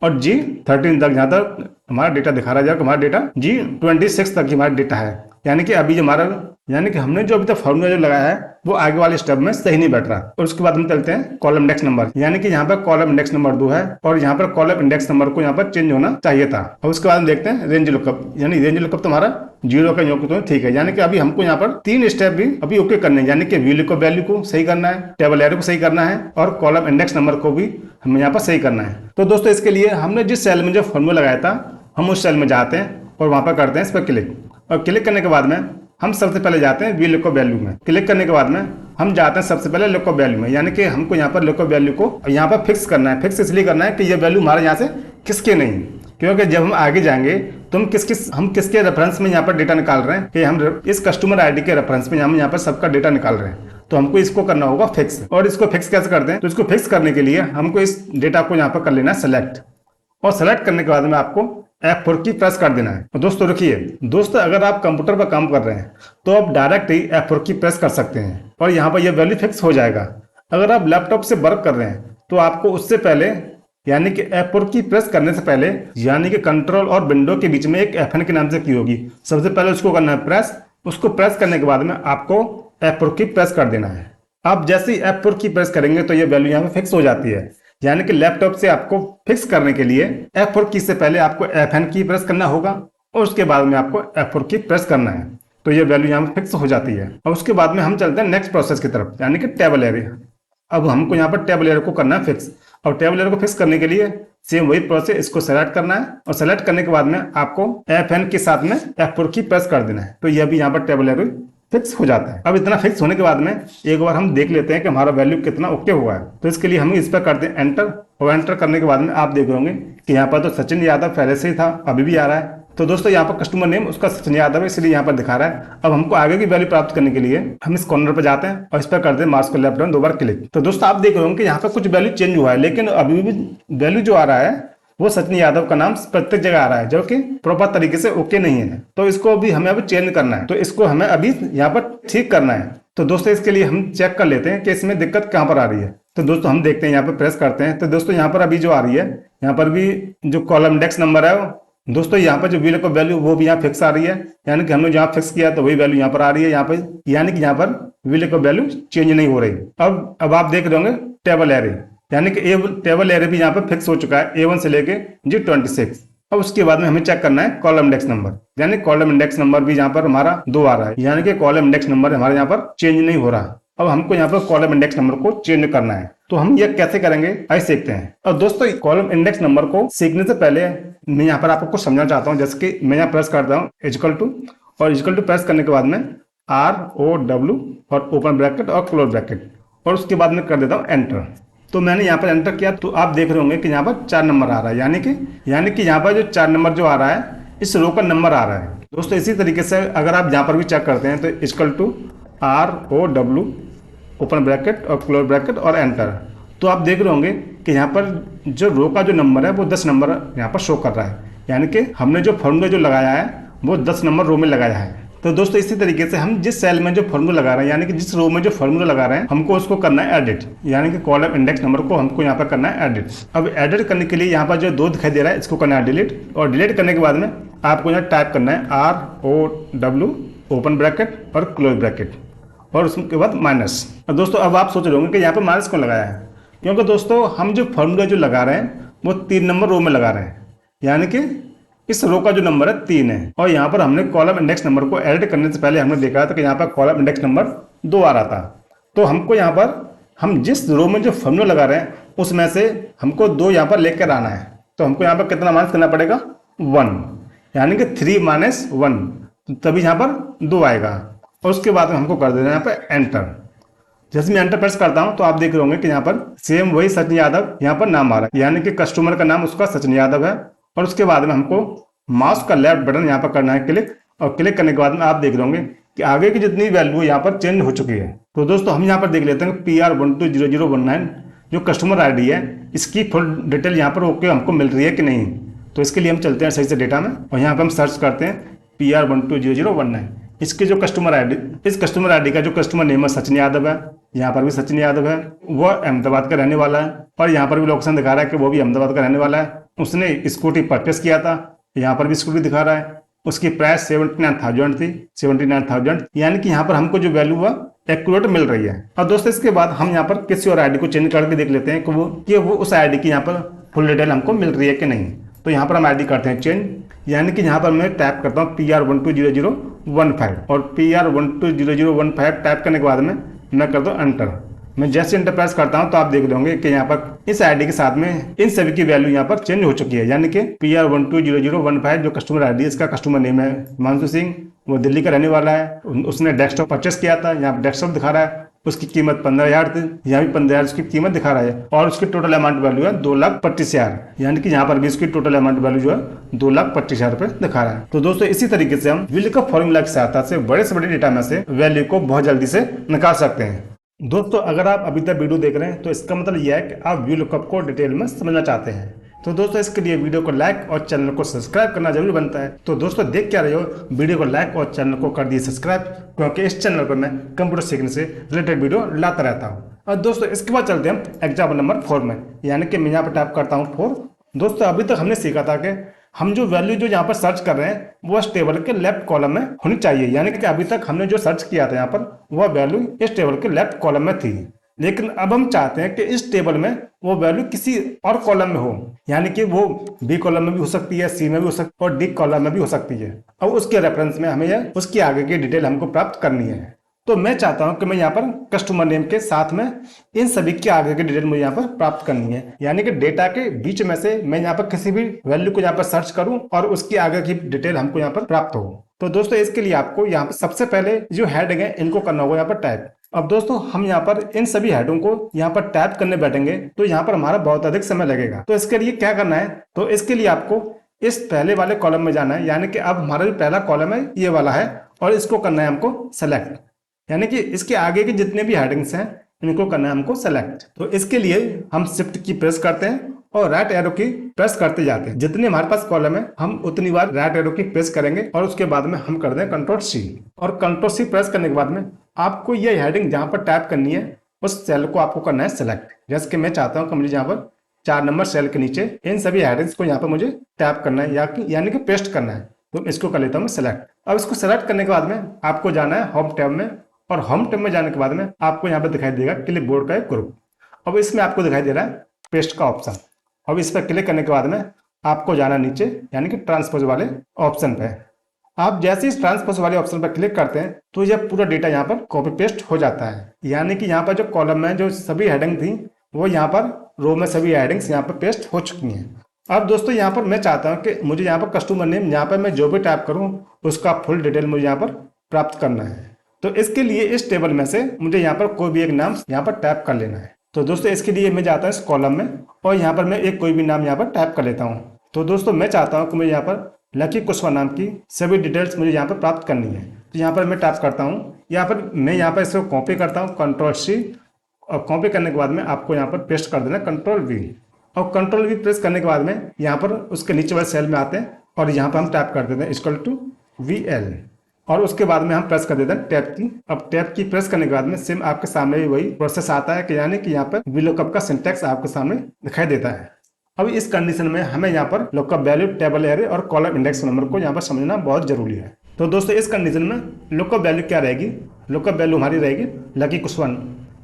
Speaker 1: और G13 तक, जहाँ तक हमारा डेटा दिखा रहा है, जबकि हमारा डेटा G26 तक ही हमारा डेटा है। यानी कि अभी जो हमारा, यानी कि हमने जो अभी तक फॉर्मूला जो लगाया है वो आगे वाले स्टेप में सही नहीं बैठ रहा। और उसके बाद हम चलते हैं कॉलम इंडेक्स नंबर, यानी कि यहाँ पर कॉलम इंडेक्स नंबर 2 है और यहाँ पर कॉलम इंडेक्स नंबर को यहाँ पर चेंज होना चाहिए था। और उसके बाद हम देखते हैं रेंज लुकअप, यानी रेंज लुकअप तो हमारा 0 का योग तो ठीक है, यानी कि अभी हमको यहाँ पर 3 स्टेप भी अभी ओके करने हैं, यानी कि VLOOKUP वैल्यू को सही करना है, टेबल एरे को सही करना है और कॉलम इंडेक्स नंबर को भी हमें यहाँ पर सही करना है। तो दोस्तों इसके लिए हमने जिस सेल में जो फॉर्मूला लगाया था हम उस सेल में जाते हैं और वहाँ पर करते हैं इस पर क्लिक, और क्लिक करने के बाद में हम सबसे पहले जाते हैं VLOOKUP वैल्यू में। क्लिक करने के बाद में हम जाते हैं सबसे पहले लुकअप वैल्यू में, यानी कि हमको यहाँ पर लुकअप वैल्यू को यहाँ पर फिक्स करना है। फिक्स इसलिए करना है कि ये वैल्यू हमारे यहाँ से किसके नहीं, क्योंकि जब हम आगे जाएंगे तो हम किसके रेफरेंस में यहाँ पर डेटा निकाल रहे हैं कि हम इस कस्टमर आईडी के रेफरेंस में हम यहाँ पर सबका डेटा निकाल रहे हैं, तो हमको इसको करना होगा फिक्स। और इसको फिक्स कैसे करते हैं, तो इसको फिक्स करने के लिए हमको इस डेटा को यहाँ पर कर लेना है सेलेक्ट, और सेलेक्ट करने के बाद में आपको F4 की प्रेस कर देना है। तो दोस्तों देखिए दोस्तों, अगर आप कंप्यूटर पर काम कर रहे हैं तो आप डायरेक्ट ही F4 की प्रेस कर सकते हैं और यहाँ पर यह वैल्यू फिक्स हो जाएगा। अगर आप लैपटॉप से वर्क कर रहे हैं तो आपको उससे पहले, यानी कि F4 की प्रेस करने से पहले, यानी कि कंट्रोल और विंडो के बीच में एक F9 के नाम से की होगी, सबसे पहले उसको करना है प्रेस। उसको प्रेस करने के बाद में आपको F4 की प्रेस कर देना है। आप जैसे ही F4 की प्रेस करेंगे तो ये वैल्यू यहाँ पे फिक्स हो जाती है। यानी कि लैपटॉप से आपको फिक्स करने के लिए F4 की से पहले आपको F9 की प्रेस करना होगा और उसके बाद में आपको F4 की प्रेस करना है, तो ये वैल्यू यहाँ पे फिक्स हो जाती है। और उसके बाद में हम चलते हैं नेक्स्ट प्रोसेस की तरफ, यानी कि टेबल एरे। अब हमको यहाँ पर टेबल एरे को करना है फिक्स, और टेबल एरे को फिक्स करने के लिए सेम वही प्रोसेस, इसको सेलेक्ट करना है और सेलेक्ट करने के बाद में आपको F9 के साथ में F4 की प्रेस कर देना है, तो यह भी यहाँ पर टेबल एरे फिक्स हो जाता है। अब इतना फिक्स होने के बाद में एक बार हम देख लेते हैं कि हमारा वैल्यू कितना ओके हुआ है। तो इसके लिए हम इस पर करते हैं एंटर, और एंटर करने के बाद में आप देख होंगे कि यहाँ पर तो सचिन यादव पहले से ही था, अभी भी आ रहा है। तो दोस्तों यहाँ पर कस्टमर नेम उसका सचिन यादव है, इसलिए यहाँ पर दिखा रहा है। अब हमको आगे की वैल्यू प्राप्त करने के लिए हम इस कॉर्नर पर जाते हैं और इस पर करते हैं माउस को लेफ्ट डाउन 2 बार क्लिक। तो दोस्तों आप देख रहे होंगे कि यहाँ पर कुछ वैल्यू चेंज हुआ है, लेकिन अभी भी वैल्यू जो आ रहा है वो सचिन यादव का नाम प्रत्येक जगह आ रहा है, जो कि प्रॉपर तरीके से ओके नहीं है। तो इसको भी हमें अभी चेंज करना है, तो इसको हमें अभी यहाँ पर ठीक करना है। तो दोस्तों इसके लिए हम चेक कर लेते हैं कि इसमें दिक्कत कहाँ पर आ रही है। तो दोस्तों हम देखते हैं, यहाँ पर प्रेस करते हैं। तो दोस्तों यहाँ पर अभी जो आ रही है, यहाँ पर भी जो कॉलम इंडेक्स नंबर है दोस्तों, यहाँ पर जो VLOOKUP वैल्यू वो भी यहाँ फिक्स आ रही है, यानी कि हमने जहाँ फिक्स किया तो वही वैल्यू यहाँ पर आ रही है यहाँ पर, यानी कि यहाँ पर VLOOKUP वैल्यू चेंज नहीं हो रही। अब आप देख रहे होंगे टेबल एरे, यानी कि टेबल एरे भी यहाँ पर फिक्स हो चुका है A1 से लेके G26। अब उसके बाद में हमें चेक करना है कॉलम इंडेक्स नंबर, यानी कॉलम इंडेक्स नंबर भी यहाँ पर हमारा 2 आ रहा है, यानी कि कॉलम इंडेक्स नंबर हमारे यहाँ पर चेंज नहीं हो रहा। अब हमको यहाँ पर कॉलम इंडेक्स नंबर को चेंज करना है, तो हम ये कैसे करेंगे आइए सीखते हैं। और दोस्तों कॉलम इंडेक्स नंबर को सीखने से पहले मैं यहाँ पर आपको कुछ समझाना चाहता हूँ। जैसे कि मैं यहाँ प्रेस करता हूँ इक्वल टू, और इक्वल टू प्रेस करने के बाद में ROW और ओपन ब्रैकेट और क्लोज ब्रैकेट, और उसके बाद में कर देता हूँ एंटर। तो मैंने यहाँ पर एंटर किया तो आप देख रहे होंगे कि यहाँ पर 4 नंबर आ रहा है, यानी कि यहाँ पर जो 4 नंबर जो आ रहा है इस रो का नंबर आ रहा है। दोस्तों इसी तरीके से अगर आप यहाँ पर भी चेक करते हैं तो equal to ROW open bracket और क्लोज ब्रैकेट और एंटर, तो आप देख रहे होंगे कि यहाँ पर जो रो का जो नंबर है वो 10 नंबर यहाँ पर शो कर रहा है, यानी कि हमने जो फॉर्मूला जो लगाया है वो 10 नंबर रो में लगाया है। तो दोस्तों इसी तरीके से हम जिस सेल में जो फॉर्मूला लगा रहे हैं, यानी कि जिस रो में जो फॉर्मूला लगा रहे हैं, हमको उसको करना है एडिट, यानी कि कॉलम इंडेक्स नंबर को हमको यहाँ पर करना है एडिट। अब एडिट करने के लिए यहाँ पर जो 2 दिखाई दे रहा है इसको करना है डिलीट, और डिलीट करने के बाद में आपको यहाँ टाइप करना है ROW ओपन ब्रैकेट और क्लोज ब्रैकेट और उसके बाद माइनस। और दोस्तों अब आप सोच रहे होंगे कि यहाँ पर माइनस क्यों लगाया है, क्योंकि दोस्तों हम जो फॉर्मूला जो लगा रहे हैं वो 3 नंबर रो में लगा रहे हैं, यानी कि इस रो का जो नंबर है 3 है। और यहाँ पर हमने कॉलम इंडेक्स नंबर को ऐड करने से पहले हमने देखा था कि यहाँ पर कॉलम इंडेक्स नंबर 2 आ रहा था। तो हमको यहाँ पर हम जिस रो में जो फॉर्मूला लगा रहे हैं उसमें से हमको 2 यहाँ पर लेकर आना है। तो हमको यहाँ पर कितना माइनस करना पड़ेगा, 1, यानी कि 3 माइनस 1, तभी यहाँ पर 2 आएगा। और उसके बाद में हमको कर देना है यहाँ पर एंटर। जैसे मैं एंटर प्रेस करता हूं तो आप देख रहे होंगे कि यहाँ पर सेम वही सचिन यादव यहाँ पर नाम आ रहा है, यानी कि कस्टमर का नाम उसका सचिन यादव है। और उसके बाद में हमको माउस का लेफ्ट बटन यहाँ पर करना है क्लिक, और क्लिक करने के बाद में आप देख रहे होंगे कि आगे की जितनी वैल्यू यहाँ पर चेंज हो चुकी है। तो दोस्तों हम यहाँ पर देख लेते हैं PR120019 जो कस्टमर ID है, इसकी फुल डिटेल यहाँ पर ओके हमको मिल रही है कि नहीं। तो इसके लिए हम चलते हैं सही से डेटा में, और यहाँ पर हम सर्च करते हैं PR120019। इसके जो कस्टमर ID, इस कस्टमर ID का जो कस्टमर नेम है सचिन यादव है, यहाँ पर भी सचिन यादव है, वो अहमदाबाद का रहने वाला है। और यहाँ पर भी लोकेशन दिखा रहा है कि वो भी अहमदाबाद का रहने वाला है। उसने स्कूटी परचेस किया था, यहाँ पर भी स्कूटी दिखा रहा है। उसकी प्राइस 79,000 थी, 79,000, यानी कि यहाँ पर हमको जो वैल्यू हुआ एक्यूरेट मिल रही है। और दोस्तों इसके बाद हम यहाँ पर किसी और ID को चेंज करके देख लेते हैं कि वो उस ID की यहाँ पर फुल डिटेल हमको मिल रही है कि नहीं। तो यहाँ पर हम ID करते हैं चेंज, यानी कि यहाँ पर मैं टाइप करता हूँ PR120015, और PR120015 टाइप करने के बाद में मैं करता हूँ एंटर। मैं जैसे एंटर प्रेस करता हूँ तो आप देख रहे होंगे कि यहाँ पर इस ID के साथ में इन सभी की वैल्यू यहाँ पर चेंज हो चुकी है, यानी कि PR120015 जो कस्टमर ID है, इसका कस्टमर नेम है हिमांशु सिंह, वो दिल्ली का रहने वाला है। उसने डेस्कटॉप परचेस किया था, यहाँ पर डेस्कटॉप दिखा रहा है, उसकी कीमत 15,000 थी, यहाँ भी 15,000 उसकी कीमत दिखा रहा है। और उसकी टोटल अमाउंट वैल्यू है 2,25,000, यानी कि यहाँ पर भी उसकी टोटल अमाउंट वैल्यू जो है 2,25,000 रुपए दिखा रहा है। तो दोस्तों इसी तरीके से हम VLOOKUP फॉर्मूला की सहायता से बड़े से बड़े डेटा में से वैल्यू को बहुत जल्दी से निकाल सकते हैं। दोस्तों अगर आप अभी तक वीडियो देख रहे हैं तो इसका मतलब यह है कि आप VLOOKUP को डिटेल में समझना चाहते हैं। तो दोस्तों इसके लिए वीडियो को लाइक और चैनल को सब्सक्राइब करना जरूरी बनता है। तो दोस्तों देख क्या रहे हो, वीडियो को लाइक और चैनल को कर दिए सब्सक्राइब, क्योंकि इस चैनल पर मैं कंप्यूटर सीखने से रिलेटेड वीडियो लाता रहता हूँ। और दोस्तों इसके बाद चलते हैं हम एग्जाम्पल नंबर 4 में, यानी कि मैं यहाँ पर टाइप करता हूँ 4। दोस्तों अभी तक हमने सीखा था कि हम जो वैल्यू जो यहाँ पर सर्च कर रहे हैं वो इस टेबल के लेफ्ट कॉलम में होनी चाहिए, यानी कि अभी तक हमने जो सर्च किया था यहाँ पर वह वैल्यू इस टेबल के लेफ्ट कॉलम में थी। लेकिन अब हम चाहते हैं कि इस टेबल में वो वैल्यू किसी और कॉलम में हो, यानी कि वो B कॉलम में भी हो सकती है, C में भी हो सकती है और D कॉलम में भी हो सकती है। अब उसके रेफरेंस में हमें उसकी आगे की डिटेल हमको प्राप्त करनी है। तो मैं चाहता हूं कि मैं यहाँ पर कस्टमर नेम के साथ में इन सभी के आगे की डिटेल मुझे यहाँ पर प्राप्त करनी है, यानी कि डेटा के बीच में से मैं यहाँ पर किसी भी वैल्यू को यहाँ पर सर्च करूं और उसकी आगे की डिटेल हमको यहाँ पर प्राप्त हो। तो दोस्तों इसके लिए आपको यहाँ पर सबसे पहले जो हेडिंग है इनको करना होगा यहाँ पर टाइप। अब दोस्तों हम यहाँ पर इन सभी हेडों को यहाँ पर टाइप करने बैठेंगे तो यहाँ पर हमारा बहुत अधिक समय लगेगा। तो इसके लिए क्या करना है, तो इसके लिए आपको इस पहले वाले कॉलम में जाना है, यानी कि अब हमारा जो पहला कॉलम है ये वाला है, और इसको करना है हमको सेलेक्ट, यानी कि इसके आगे के जितने भी हेडिंग्स हैं इनको करना है हमको सेलेक्ट। तो इसके लिए हम शिफ्ट की प्रेस करते हैं और राइट एरो की प्रेस करते जाते हैं। जितने हमारे पास कॉलम है हम उतनी बार राइट एरो की प्रेस करेंगे, और उसके बाद में हम कर दें Ctrl+C, और Ctrl+C प्रेस करने के बाद में आपको ये हेडिंग जहां पर टाइप करनी है उस सेल को आपको करना है सेलेक्ट। जैसे कि मैं चाहता हूं कि मुझे यहाँ पर 4 नंबर सेल के नीचे इन सभी हेडिंग्स को यहाँ पर मुझे टाइप करना है, यानी कि पेस्ट करना है। तो इसको कर लेता हूँ मैं सेलेक्ट। अब इसको सेलेक्ट करने के बाद में आपको जाना है होम टैब में, और होम टैब में जाने के बाद में आपको यहाँ पर दिखाई देगा क्लिपबोर्ड का एक ग्रुप। अब इसमें आपको दिखाई दे रहा है पेस्ट का ऑप्शन। अब इस पर क्लिक करने के बाद में आपको जाना नीचे, यानी कि ट्रांसपोज वाले ऑप्शन पे। आप जैसे इस ट्रांसपोज वाले ऑप्शन पर क्लिक करते हैं तो यह पूरा डेटा यहाँ पर कॉपी पेस्ट हो जाता है, यानी कि यहाँ पर जो कॉलम में जो सभी हेडिंग थी वो यहाँ पर रो में सभी हेडिंग्स यहाँ पर पेस्ट हो चुकी हैं। अब दोस्तों यहाँ पर मैं चाहता हूँ कि मुझे यहाँ पर कस्टमर नेम, यहाँ पर मैं जो भी टाइप करूँ उसका फुल डिटेल मुझे यहाँ पर प्राप्त करना है। तो इसके लिए इस टेबल में से मुझे यहाँ पर कोई भी एक नाम यहाँ पर टाइप कर लेना है। तो दोस्तों इसके लिए मैं जाता हूँ इस कॉलम में, और यहाँ पर मैं एक कोई भी नाम यहाँ पर टाइप कर लेता हूँ। तो दोस्तों मैं चाहता हूँ कि मुझे यहाँ पर लकी कुशवाहा नाम की सभी डिटेल्स मुझे यहाँ पर प्राप्त करनी है। तो यहाँ पर मैं टाइप करता हूँ, यहाँ पर मैं यहाँ पर इसको कॉपी करता हूँ Ctrl+C, और कॉपी करने के बाद में आपको यहाँ पर पेस्ट कर देना Ctrl+V, और Ctrl+V प्रेस करने के बाद में यहाँ पर उसके नीचे वाले सेल में आते हैं और यहाँ पर हम टाइप कर देते हैं =VL, और उसके बाद में हम प्रेस कर देते हैं टैब की। अब टैब की प्रेस करने के बाद में सेम आपके सामने भी वही प्रोसेस आता है कि यानी कि यहाँ पर VLOOKUP का सिंटैक्स आपके सामने दिखाई देता है। अब इस कंडीशन में हमें यहाँ पर लुकअप वैल्यू, टेबल एरे और कॉलम इंडेक्स नंबर को यहाँ पर समझना बहुत जरूरी है। तो दोस्तों इस कंडीशन में लुकअप वैल्यू क्या रहेगी, लुकअप वैल्यू हमारी रहेगी लकी कुशवाहा,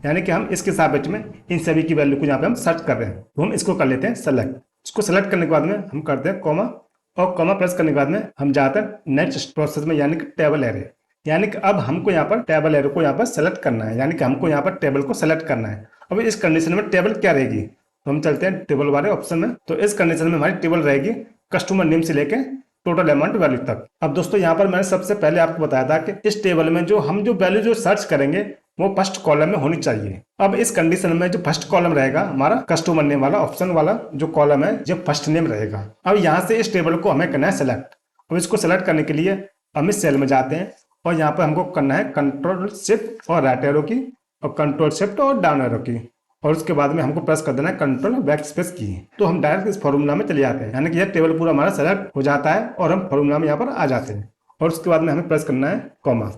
Speaker 1: यानी कि हम इसके सापेक्ष में इन सभी की वैल्यू को यहाँ पे हम सर्च कर रहे हैं। तो हम इसको कर लेते हैं सेलेक्ट। इसको सेलेक्ट करने के बाद में हम करते हैं कॉमा, और कॉमा प्रेस करने के बाद में हम जाते हैं नेक्स्ट प्रोसेस में, यानी कि टेबल एरे। यानी कि अब हमको यहाँ पर टेबल एरे को यहाँ पर सेलेक्ट करना है, यानी कि हमको यहाँ पर टेबल को सेलेक्ट करना है। अब इस कंडीशन में टेबल क्या रहेगी, तो हम चलते हैं टेबल वाले ऑप्शन में। तो इस कंडीशन में हमारी टेबल रहेगी कस्टमर नेम से लेके टोटल अमाउंट वैल्यू तक। अब दोस्तों यहाँ पर मैंने सबसे पहले आपको बताया था कि इस टेबल में जो हम जो वैल्यू जो सर्च करेंगे वो फर्स्ट कॉलम में होनी चाहिए। अब इस कंडीशन में जो फर्स्ट कॉलम रहेगा हमारा कस्टमर नेम वाला ऑप्शन वाला जो कॉलम है, जो फर्स्ट नेम रहेगा। अब यहाँ से इस टेबल को हमें करना है सेलेक्ट। अब इसको सेलेक्ट करने के लिए हम इस सेल में जाते हैं और यहाँ पर हमको करना है कंट्रोल शिफ्ट और राइट एरो की, और कंट्रोल शिफ्ट और डाउन एरो की, और उसके बाद में हमको प्रेस कर देना है कंट्रोल बैक स्पेस की। तो हम डायरेक्ट इस फॉर्मूला में चले जाते हैं, यानी कि यह टेबल पूरा हमारा सेलेक्ट हो जाता है और हम फॉर्मूला में यहाँ पर आ जाते हैं। और उसके बाद में हमें प्रेस करना है कॉमा,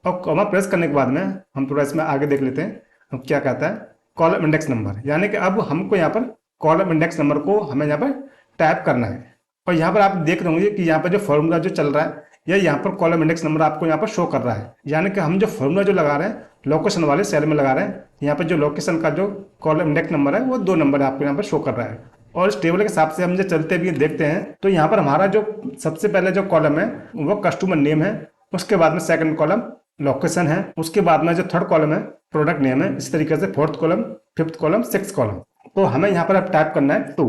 Speaker 1: और कॉमा प्रेस करने के बाद में हम थोड़ा इसमें आगे देख लेते हैं हम क्या कहता है कॉलम इंडेक्स नंबर। यानी कि अब हमको यहाँ पर कॉलम इंडेक्स नंबर को हमें यहाँ पर टाइप करना है। और यहाँ पर आप देख रहे होंगे कि यहाँ पर जो फॉर्मूला जो चल रहा है या यहाँ पर कॉलम इंडेक्स नंबर आपको यहाँ पर शो कर रहा है। यानी कि हम जो फॉर्मूला जो लगा रहे हैं लोकेशन वाले सेल में लगा रहे हैं, यहाँ पर जो लोकेशन का जो कॉलम इंडेक्स नंबर है वो 2 नंबर आपको यहाँ पर शो कर रहा है। और इस टेबल के हिसाब से हम जो चलते भी देखते हैं तो यहाँ पर हमारा जो सबसे पहले जो कॉलम है वो कस्टमर नेम है, उसके बाद में सेकंड कॉलम लोकेशन है, उसके बाद में जो थर्ड कॉलम है प्रोडक्ट नेम है, इस तरीके से fourth column, fifth column, six column. तो हमें यहाँ पर अब टाइप करना है 2,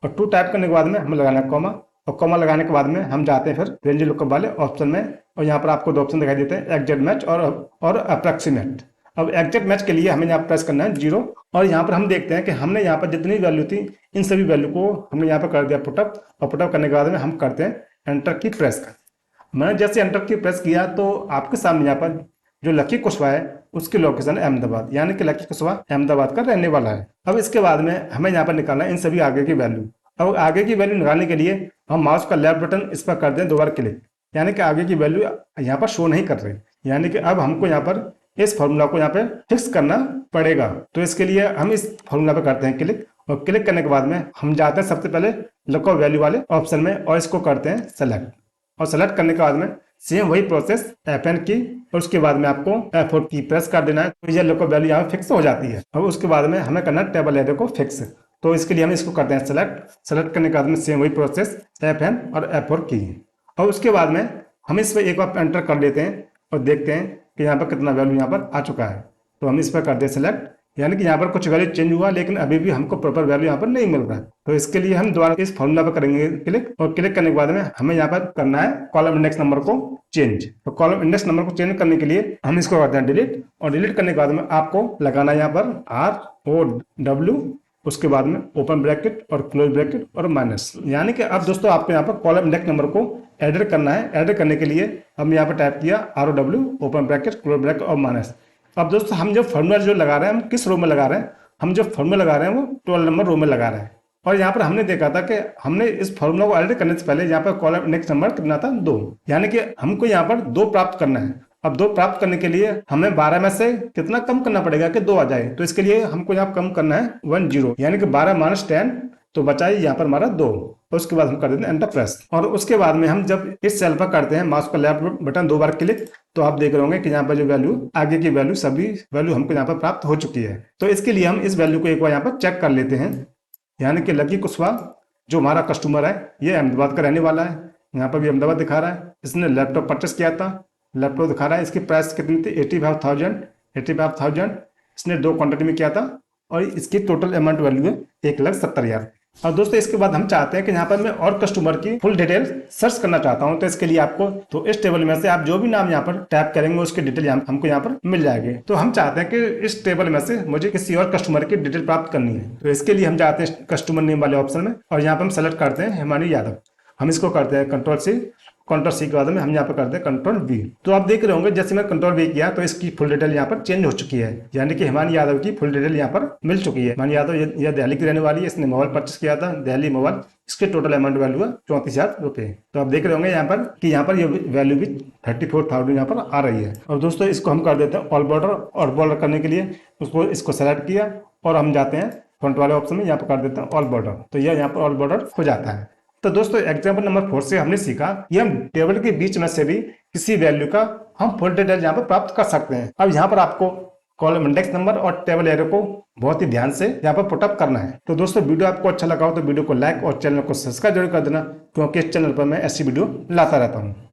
Speaker 1: और 2 टाइप करने के बाद में हमें लगाना है कॉमा, और कॉमा लगाने के बाद में हम जाते हैं फिर रेंज लुकअप वाले ऑप्शन में, और यहाँ पर आपको 2 ऑप्शन दिखाई देते हैं एग्जैक्ट मैच और अप्रॉक्सीमेट। अब एग्जैक्ट मैच के लिए हमें यहाँ प्रेस करना है 0, और यहाँ पर हम देखते हैं कि हमने यहाँ पर जितनी वैल्यू थी इन सभी वैल्यू को हमने यहाँ पर कर दिया पुटअप, और पुटअप करने के बाद में हम करते हैं एंटर की प्रेस। मैंने जैसे एंटर की प्रेस किया तो आपके सामने यहाँ पर जो लकी कुशवाहा है उसकी लोकेशन है अहमदाबाद, यानी कि लकी कुशवाहा अहमदाबाद का रहने वाला है। अब इसके बाद में हमें यहाँ पर निकालना है इन सभी आगे की वैल्यू। अब आगे की वैल्यू निकालने के लिए हम माउस का लेफ्ट बटन इस पर कर दें 2 बार क्लिक, यानी कि आगे की वैल्यू यहाँ पर शो नहीं कर रही, यानी कि अब हमको यहाँ पर इस फॉर्मूला को यहाँ पे फिक्स करना पड़ेगा। तो इसके लिए हम इस फॉर्मूला पे करते हैं क्लिक, और क्लिक करने के बाद में हम जाते हैं सबसे पहले लुकअप वैल्यू वाले ऑप्शन में और इसको करते हैं सेलेक्ट, और सेलेक्ट करने के बाद में सेम वही प्रोसेस F9 की, और उसके बाद में आपको F4 की प्रेस कर देना है, तो ये लुकअप वैल्यू यहाँ फिक्स हो जाती है। अब उसके बाद में हमें करना है टेबल एरे को फिक्स, तो इसके लिए हम इसको करते हैं सेलेक्ट करने के बाद में सेम वही प्रोसेस F9 और F4 की, और उसके बाद में हम इस पर एक बार एंटर कर लेते हैं और देखते हैं कि यहाँ पर कितना वैल्यू यहाँ पर आ चुका है। तो हम इस पर कर दें सेलेक्ट, यानी कि यहाँ पर कुछ वैल्यू चेंज हुआ लेकिन अभी भी हमको प्रॉपर वैल्यू यहाँ पर नहीं मिल रहा है। तो इसके लिए हम दोबारा इस फॉर्मूला पर करेंगे क्लिक, और क्लिक करने के बाद में हमें यहाँ पर करना है कॉलम इंडेक्स नंबर को चेंज। तो कॉलम इंडेक्स नंबर को चेंज करने के लिए हम इसको करते हैं डिलीट, और डिलीट करने के बाद में आपको लगाना है यहाँ पर ROW, उसके बाद में ओपन ब्रैकेट और क्लोज ब्रैकेट और माइनस। यानी कि अब दोस्तों आपको यहाँ पर कॉलम इंडेक्स नंबर को एडिट करना है। एडिट करने के लिए हम यहाँ पर टाइप किया ROW open bracket close bracket और माइनस। अब दोस्तों हम जो फॉर्मूला जो लगा रहे हैं हम किस रो में लगा रहे हैं, हम जो फॉर्मूला लगा रहे हैं वो 12 नंबर रो में लगा रहे हैं। और यहाँ पर हमने देखा था कि हमने इस फॉर्मूला को एडिट करने से पहले यहाँ पर कॉलम इंडेक्स नंबर कितना था 2, यानी कि हमको यहाँ पर 2 प्राप्त करना है। अब 2 प्राप्त करने के लिए हमें 12 में से कितना कम करना पड़ेगा कि 2 आ जाए, तो इसके लिए हमको यहाँ कम करना है 10, यानी कि 12 - 10, तो बचाइए यहाँ पर हमारा 2। तो उसके बाद हम कर देते हैं एंटर प्रेस, और उसके बाद में हम जब इस सेल पर करते हैं माउस का लेफ्ट बटन 2 बार क्लिक, तो आप देख रहे होंगे कि यहाँ पर जो वैल्यू आगे की वैल्यू सभी वैल्यू हमको यहाँ पर प्राप्त हो चुकी है। तो इसके लिए हम इस वैल्यू को एक बार यहाँ पर चेक कर लेते हैं, यानी कि लकी कुशवाहा जो हमारा कस्टमर है ये अहमदाबाद का रहने वाला है। यहाँ पर भी अहमदाबाद दिखा रहा है, इसने लैपटॉप परचेस किया था, लैपटॉप दिखा रहा है। इसकी प्राइस कितनी थी 85,000। इसने 2 क्वांटिटी में किया था, और इसकी टोटल अमाउंट वैल्यू है 1,70,000। और दोस्तों इसके बाद हम चाहते हैं कि यहाँ पर मैं और कस्टमर की फुल डिटेल सर्च करना चाहता हूँ, तो इसके लिए आपको तो इस टेबल में से आप जो भी नाम यहाँ पर टाइप करेंगे उसकी डिटेल हमको यहाँ पर मिल जाएगी। तो हम चाहते हैं कि इस टेबल में से मुझे किसी और कस्टमर की डिटेल प्राप्त करनी है, तो इसके लिए हम जाते हैं कस्टमर नेम वाले ऑप्शन में, और यहाँ पर हम सेलेक्ट करते हैं हिमानी यादव। हम इसको करते हैं कंट्रोल सी के बाद में हम यहाँ पर करते हैं कंट्रोल V। तो आप देख रहे होंगे जैसे मैं कंट्रोल V किया तो इसकी फुल डिटेल यहाँ पर चेंज हो चुकी है, यानी कि हिमानी यादव की फुल डिटेल यहाँ पर मिल चुकी है। हिमानी यादव यह दिल्ली की रहने वाली है, इसने मोबाइल परचेस किया था दिल्ली मोबाइल, इसके टोटल अमाउंट वैल्यू है 34,000 रुपये। तो आप देख रहे होंगे यहाँ पर कि यहाँ पर ये वैल्यू भी 34,000 यहाँ पर आ रही है। और दोस्तों इसको हम कर देते हैं ऑल बॉर्डर, और बॉर्डर करने के लिए इसको सेलेक्ट किया और हम जाते हैं फ्रंट वाले ऑप्शन में, यहाँ पर कर देते हैं ऑल बॉर्डर, तो यह यहाँ पर ऑल बॉर्डर हो जाता है। तो दोस्तों एग्जाम्पल नंबर 4 से हमने सीखा कि हम टेबल के बीच में से भी किसी वैल्यू का हम फुल डिटेल यहाँ पर प्राप्त कर सकते हैं। अब यहाँ पर आपको कॉलम इंडेक्स नंबर और टेबल एरे को बहुत ही ध्यान से यहाँ पर पुटअप करना है। तो दोस्तों वीडियो आपको अच्छा लगा हो तो वीडियो को लाइक और चैनल को सब्सक्राइब जरूर कर देना, क्योंकि इस चैनल पर मैं ऐसी वीडियो लाता रहता हूँ।